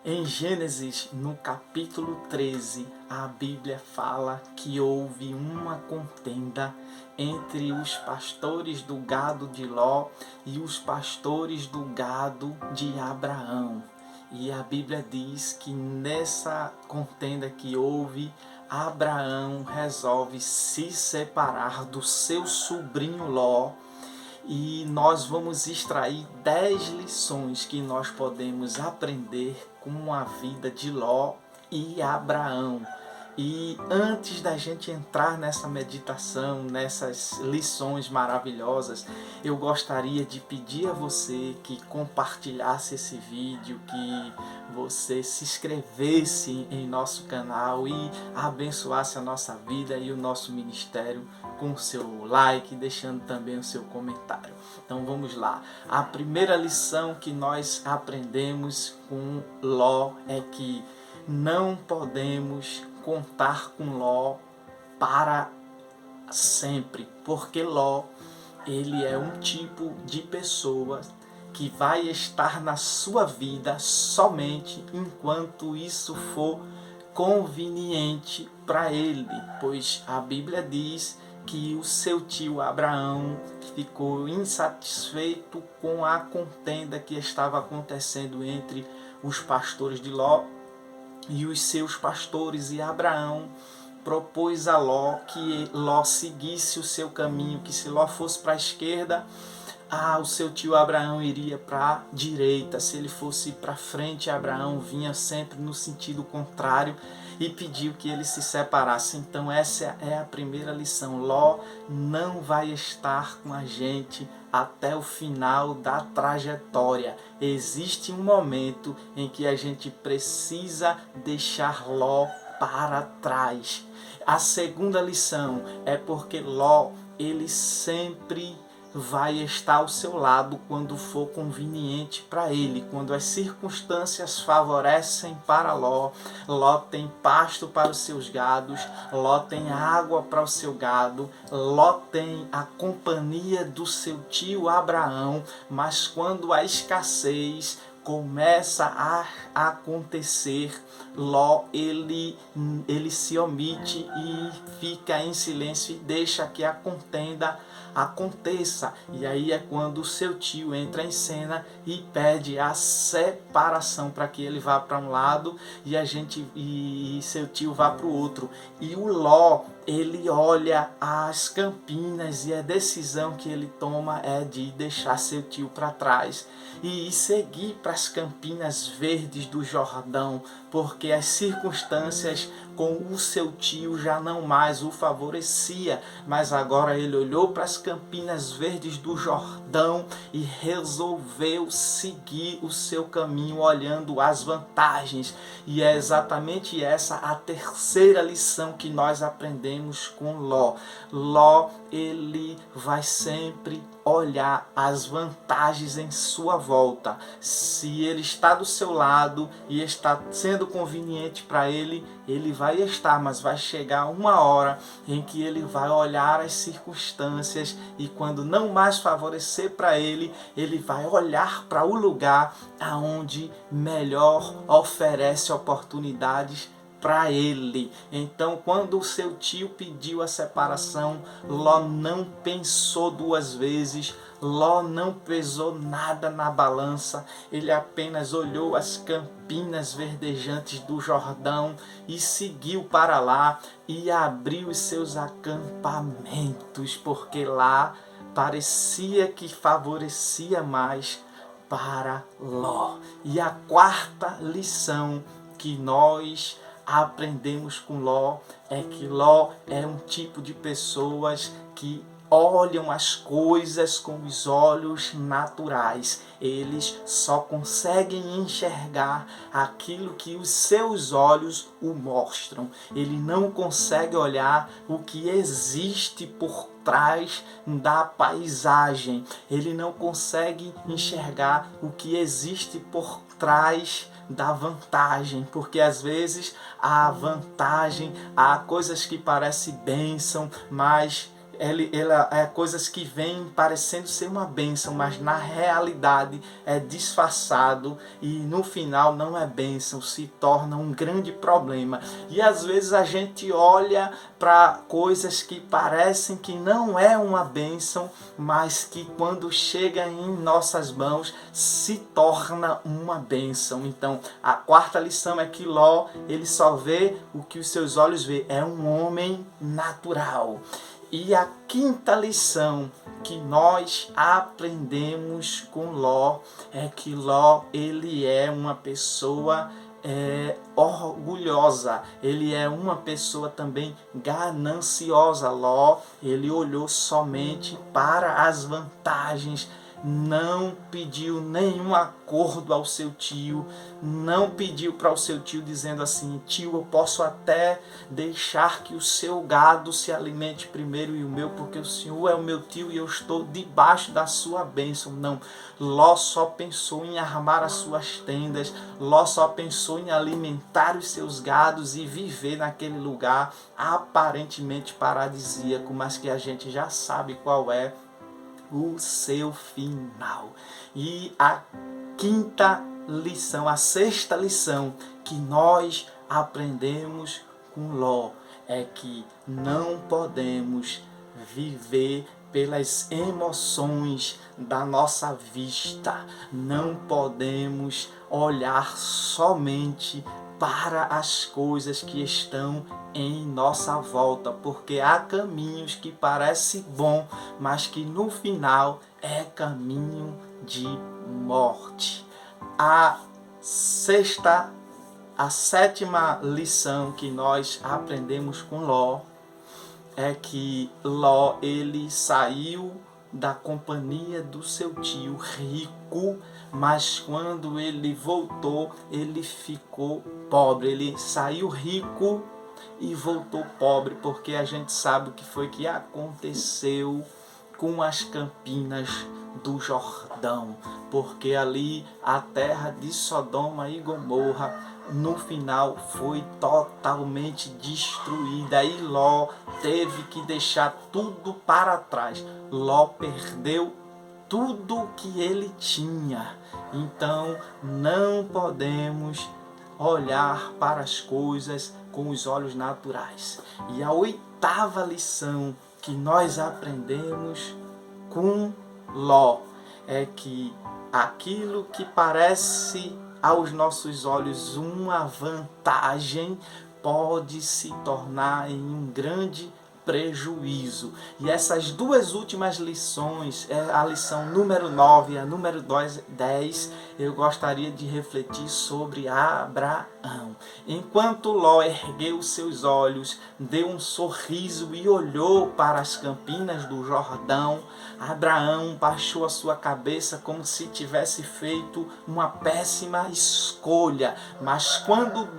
Em Gênesis, no capítulo 13, a Bíblia fala que houve uma contenda entre os pastores do gado de Ló e os pastores do gado de Abraão. E a Bíblia diz que nessa contenda que houve, Abraão resolve se separar do seu sobrinho Ló. E nós vamos extrair 10 lições que nós podemos aprender com a vida de Ló e Abraão. E antes da gente entrar nessa meditação, nessas lições maravilhosas, eu gostaria de pedir a você que compartilhasse esse vídeo, que você se inscrevesse em nosso canal e abençoasse a nossa vida e o nosso ministério com o seu like, deixando também o seu comentário. Então vamos lá. A primeira lição que nós aprendemos com Ló é que não podemos contar com Ló para sempre, porque Ló, ele é um tipo de pessoa que vai estar na sua vida somente enquanto isso for conveniente para ele, pois a Bíblia diz que o seu tio Abraão ficou insatisfeito com a contenda que estava acontecendo entre os pastores de Ló e os seus pastores, e Abraão propôs a Ló que Ló seguisse o seu caminho, que se Ló fosse para a esquerda, o seu tio Abraão iria para a direita. Se ele fosse para frente, Abraão vinha sempre no sentido contrário e pediu que ele se separasse. Então essa é a primeira lição. Ló não vai estar com a gente até o final da trajetória. Existe um momento em que a gente precisa deixar Ló para trás. A segunda lição é porque Ló, ele sempre vai estar ao seu lado quando for conveniente para ele, quando as circunstâncias favorecem para Ló. Ló tem pasto para os seus gados, Ló tem água para o seu gado, Ló tem a companhia do seu tio Abraão, mas quando a escassez começa a acontecer, Ló ele se omite e fica em silêncio e deixa que a contenda aconteça. E aí é quando o seu tio entra em cena e pede a separação para que ele vá para um lado e seu tio vá para o outro. E o Ló, ele olha as campinas e a decisão que ele toma é de deixar seu tio para trás e seguir para as campinas verdes do Jordão, porque as circunstâncias com o seu tio já não mais o favorecia, mas agora ele olhou para as campinas verdes do Jordão e resolveu seguir o seu caminho olhando as vantagens. E é exatamente essa a terceira lição que nós aprendemos com Ló. Ló, ele vai sempre olhar as vantagens em sua volta. Se ele está do seu lado e está sendo conveniente para ele, ele vai estar, mas vai chegar uma hora em que ele vai olhar as circunstâncias e quando não mais favorecer para ele, ele vai olhar para o lugar aonde melhor oferece oportunidades para ele. Então, quando o seu tio pediu a separação, Ló não pensou duas vezes, Ló não pesou nada na balança, ele apenas olhou as campinas verdejantes do Jordão e seguiu para lá e abriu os seus acampamentos, porque lá parecia que favorecia mais para Ló. E a quarta lição que nós aprendemos com Ló é que Ló é um tipo de pessoas que olham as coisas com os olhos naturais. Eles só conseguem enxergar aquilo que os seus olhos o mostram. Ele não consegue olhar o que existe por trás da paisagem. Ele não consegue enxergar o que existe por trás da vantagem, porque às vezes a vantagem, há coisas que parecem bênção, mas ela é coisas que vêm parecendo ser uma bênção, mas na realidade é disfarçado e no final não é bênção, se torna um grande problema. E às vezes a gente olha para coisas que parecem que não é uma bênção, mas que quando chega em nossas mãos se torna uma bênção. Então a quarta lição é que Ló, ele só vê o que os seus olhos veem, é um homem natural. E a quinta lição que nós aprendemos com Ló é que Ló, ele é uma pessoa orgulhosa, ele é uma pessoa também gananciosa. Ló, ele olhou somente para as vantagens, não pediu nenhum acordo ao seu tio, não pediu para o seu tio dizendo assim: tio, eu posso até deixar que o seu gado se alimente primeiro e o meu, porque o senhor é o meu tio e eu estou debaixo da sua bênção. Não, Ló só pensou em armar as suas tendas, Ló só pensou em alimentar os seus gados e viver naquele lugar aparentemente paradisíaco, mas que a gente já sabe qual é o seu final. E a quinta lição, a sexta lição que nós aprendemos com Ló é que não podemos viver pelas emoções da nossa vista, não podemos olhar somente para as coisas que estão em nossa volta, porque há caminhos que parecem bom, mas que no final é caminho de morte. A sétima lição que nós aprendemos com Ló é que Ló, ele saiu da companhia do seu tio rico, mas quando ele voltou, ele ficou pobre. Ele saiu rico e voltou pobre, porque a gente sabe o que foi que aconteceu com as campinas do Jordão, porque ali a terra de Sodoma e Gomorra no final foi totalmente destruída e Ló teve que deixar tudo para trás. Ló perdeu tudo que ele tinha. Então não podemos olhar para as coisas com os olhos naturais. E a oitava lição que nós aprendemos com Ló é que aquilo que parece aos nossos olhos uma vantagem pode se tornar em um grande prejuízo. E essas duas últimas lições, a lição número 9 e a número 10, eu gostaria de refletir sobre Abraão. Enquanto Ló ergueu seus olhos, deu um sorriso e olhou para as campinas do Jordão, Abraão baixou a sua cabeça como se tivesse feito uma péssima escolha. Mas quando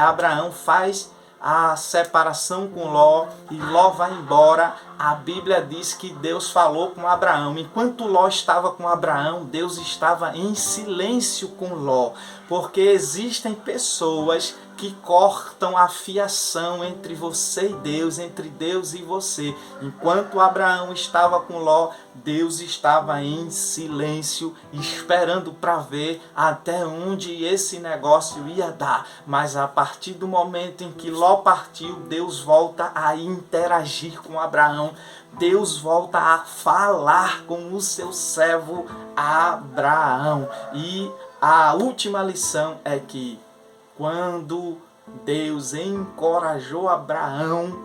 Abraão faz a separação com Ló e Ló vai embora, a Bíblia diz que Deus falou com Abraão. Enquanto Ló estava com Abraão, Deus estava em silêncio com Ló, porque existem pessoas que cortam a fiação entre você e Deus, entre Deus e você. Enquanto Abraão estava com Ló, Deus estava em silêncio, esperando para ver até onde esse negócio ia dar. Mas a partir do momento em que Ló partiu, Deus volta a interagir com Abraão. Deus volta a falar com o seu servo Abraão. E a última lição é que quando Deus encorajou Abraão,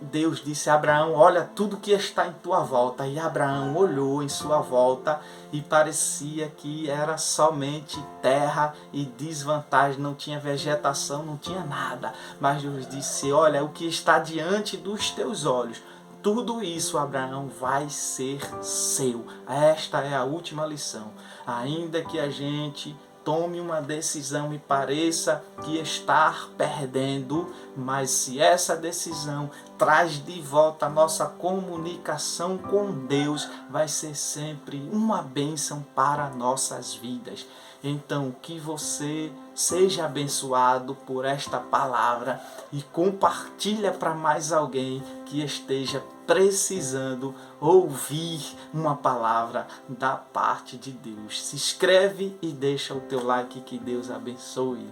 Deus disse a Abraão: olha tudo que está em tua volta. E Abraão olhou em sua volta e parecia que era somente terra e desvantagem, não tinha vegetação, não tinha nada. Mas Deus disse: olha, o que está diante dos teus olhos, tudo isso, Abraão, vai ser seu. Esta é a última lição. Ainda que a gente tome uma decisão e pareça que está perdendo, mas se essa decisão traz de volta a nossa comunicação com Deus, vai ser sempre uma bênção para nossas vidas. Então, que você seja abençoado por esta palavra e compartilha para mais alguém que esteja precisando ouvir uma palavra da parte de Deus. Se inscreve e deixa o teu like, que Deus abençoe.